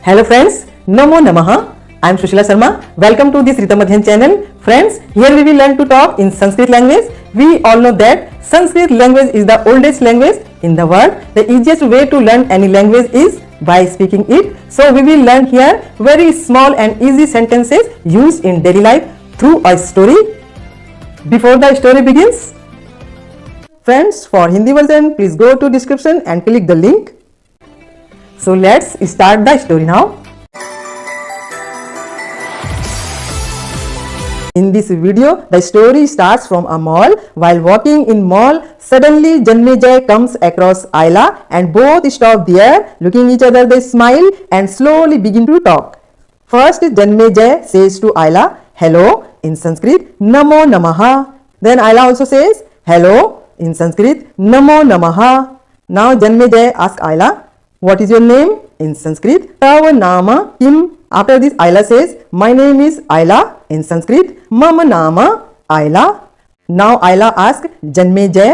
Hello friends, Namo Namaha. I am Sushila Sharma. Welcome to this Ritam Adhyan channel. Friends, here we will learn to talk in Sanskrit language. We all know that Sanskrit language is the oldest language in the world. The easiest way to learn any language is by speaking it. So we will learn here very small and easy sentences used in daily life through a story. Before the story begins, friends, for Hindi version, please go to description and click the link. So let's start the story now. In this video, the story starts from a mall. While walking in mall, suddenly Janmejay comes across Ayla and both stop there. Looking each other, they smile and slowly begin to talk. First, Janmejay says to Ayla, "Hello" in Sanskrit, "Namo Namaha." Then Ayla also says, "Hello" in Sanskrit, "Namo Namaha." Now Janmejay asks Ayla, "What is your name?" in Sanskrit, "Tava nama kim." After this, Ayla says, "My name is Ayla" in Sanskrit, "Mama nama Ayla." Now Ayla asks Janmejay,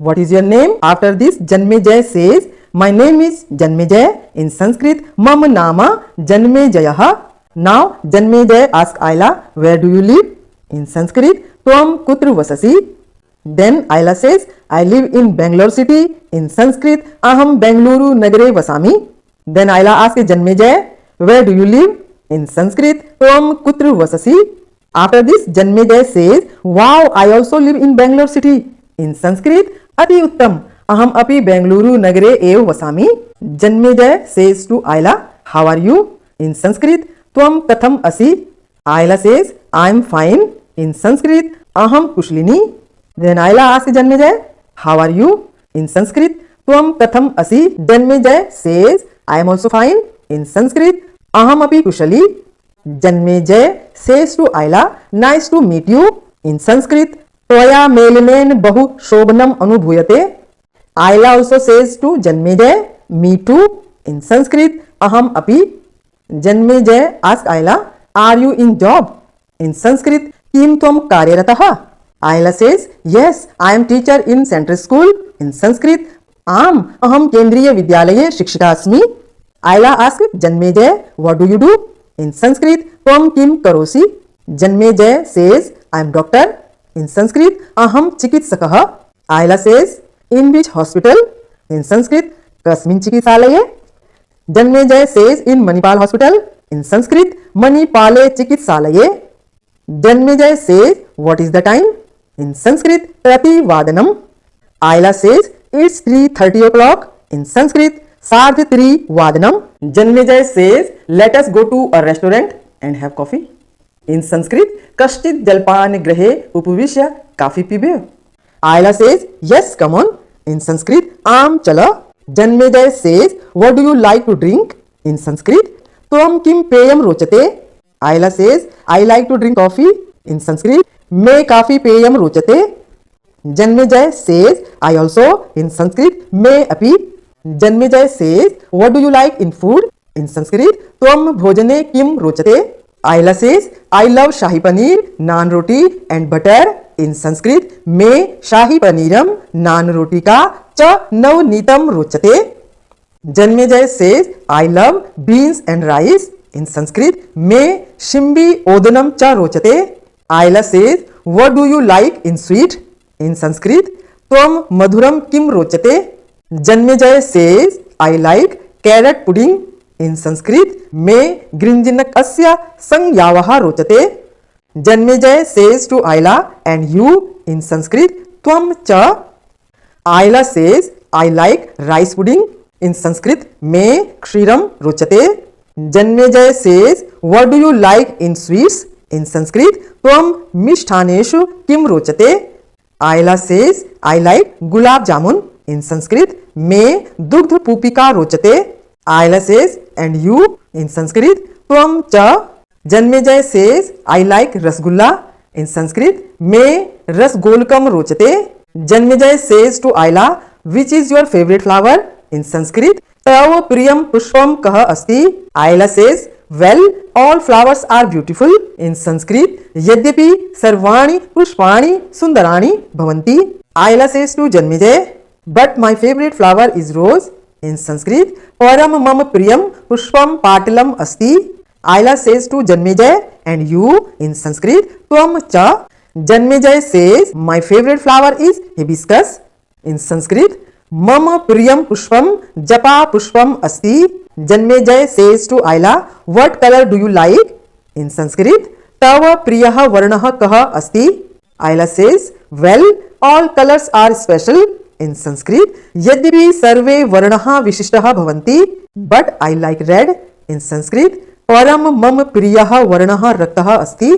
"What is your name?" After this, Janmejay says, "My name is Janmejay" in Sanskrit, "Mama nama Janmejayah." Now Janmejay asks Ayla, "Where do you live?" in Sanskrit, "Tvam kutra vasasi." Then Ayla says, "I live in Bangalore city." In Sanskrit, "Aham Bengaluru nagare vasami." Then Ayla asks Janmejay, "Where do you live?" in Sanskrit, "Tvam kutra vasasi." After this, Janmejay says, "Wow, I also live in Bangalore city." In Sanskrit, "Ati uttam, aham api Bengaluru nagare ev vasami." Janmejay says to Ayla, "How are you?" in Sanskrit, "Tvam katham asi." Ayla says, "I am fine." In Sanskrit, "Aham kushlini." Then Ayla asks Janmejay, "How are you?" in Sanskrit, "Tvam katham asi." Janmejay says, "I am also fine." In Sanskrit, "Aham api kushali." Janmejay says to Ayla, "Nice to meet you." In Sanskrit, "Tvaya melenain bahu shobhanam anubhuyate." Ayla also says to Janmejay, "Me too." In Sanskrit, "Aham api." Janmejay asks Ayla, "Are you in job?" In Sanskrit, "Kim tvam karyaratah?" Ayla says, "Yes, I am teacher in central school." In Sanskrit, aham kendriya vidyalaye shikshika asmi." Ayla asks Janmejay, "What do you do?" In Sanskrit, "Tvam kim karosi?" Janmejay says, "I am doctor." In Sanskrit, "Aham chikitsakah." Ayla says, "In which hospital?" In Sanskrit, "Kasmin chikitsalaye?" Janmejay says, "In Manipal hospital." In Sanskrit, "Manipale chikitsalaye." Janmejay says, "What is the time?" In Sanskrit, "Prati vadanam." Ayla says, "It's 3:30 o'clock." In Sanskrit, "Sardh 3 vadanam." Janmejay says, "Let us go to a restaurant and have coffee." In Sanskrit, "Kashchit jalpan grahe upavishya kafi pibe." Ayla says, "Yes, come on." In Sanskrit, "Am chala." Janmejay says, "What do you like to drink?" In Sanskrit, "Tvam kim peyam rochate?" Ayla says, "I like to drink coffee." In Sanskrit, "Me kafi peyam rochate." Janmejay says, "I also." In Sanskrit, "Me api." Janmejay says, "What do you like in food?" In Sanskrit, "Tvam bhojane kim rochate?" Ayla says, "I love shahi paneer, naan roti and butter." In Sanskrit, "Me shahi paneeram naan roti ka cha navneetam rochate." Janmejay says, "I love beans and rice." In Sanskrit, "Me shimbi odanam cha rochate." Ayla says, "What do you like in sweet?" In Sanskrit, "Tvam madhuram kim rochate?" Janmejay says, "I like carrot pudding." In Sanskrit, "Me grinjinakasya sangyavaha rochate." Janmejay says to Ayla, "And you?" In Sanskrit, "Tvam cha." Ayla says, "I like rice pudding." In Sanskrit, "Me kshiram rochate." Janmejay says, "What do you like in sweets?" In Sanskrit, "Tvam mishthaneshu kim rochate?" Ayla says, "I like gulab jamun." In Sanskrit, "Me dugdh pupika rochate." Ayla says, "And you?" In Sanskrit, "Tvam cha." Janmejay says, "I like rasgulla." In Sanskrit, "Me rasgolkam rochate." Janmejay says to Ayla, "Which is your favorite flower?" In Sanskrit, "Tava priyam pushpam kah asti?" Ayla says, "Well, all flowers are beautiful." In Sanskrit, "Yadyapi sarvani pushpani sundarani bhavanti." Ayla says to Janmejay, "But my favorite flower is rose." in Sanskrit. Param mama priyam pushpam patalam asti. Ayla says to Janmejay, and you in Sanskrit. Tvam cha. Janmejay says, my favorite flower is hibiscus in Sanskrit. Mama priyam pushpam japa pushpam asti. Janmejay says to Ayla, what color do you like in Sanskrit? Tava priyah varnah kah asti. Ayla says, well, all colors are special in Sanskrit. Yadyapi sarve varnaha vishishtaha bhavanti, but I like red in Sanskrit. Param mam priyah varnaha raktah asti.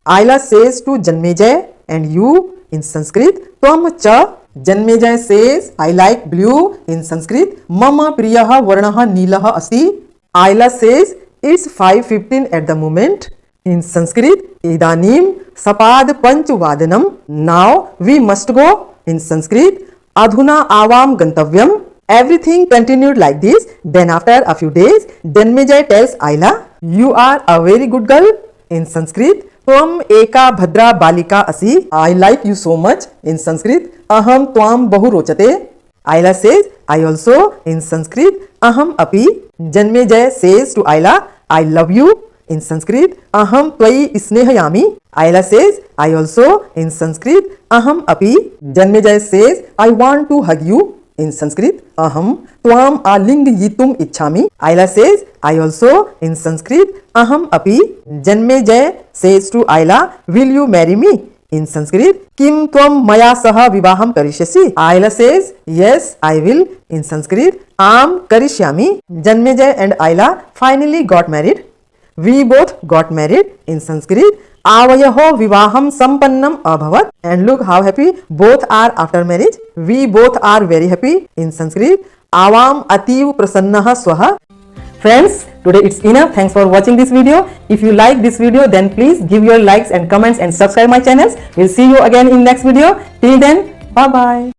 Ayla says to Janmejay, and you in Sanskrit. Tvam cha. Janmejay says, I like blue in Sanskrit. Mama priyah varnaha neelah asti. Ayla says, it's 5:15 at the moment in Sanskrit. Idanim sapad panch vadanam. Now we must go in Sanskrit. Adhuna avam gantavyam. Everything continued like this. Then after a few days, Janmejay tells Ayla, you are a very good girl in Sanskrit. Tvam eka bhadra balika asi. I like you so much in Sanskrit. Aham tvam bahu rochate. Ayla says, I also in Sanskrit. Aham api. Janmejay says to Ayla, I love you in Sanskrit. Aham tvai snehayami. Ayla says, I also in Sanskrit. Aham api. Janmejay says, I want to hug you in Sanskrit. Aham tvam alingayitum ichhami. Ayla says, I also in Sanskrit. Aham api. Janmejay says to Ayla, will you marry me in Sanskrit? Kim tvam maya saha vivaham karishyasi. Ayla says, yes, I will in Sanskrit. Am karishyami. Janmejay and Ayla finally got married. We both got married in Sanskrit. Avayaho vivaham sampannam abhavat. And look how happy both are after marriage. We both are very happy in Sanskrit. Avam ativ prasannaha swaha. Friends, today it's enough. Thanks for watching this video. If you like this video, then please give your likes and comments and subscribe my channels. We'll see you again in next video. Till then, bye bye.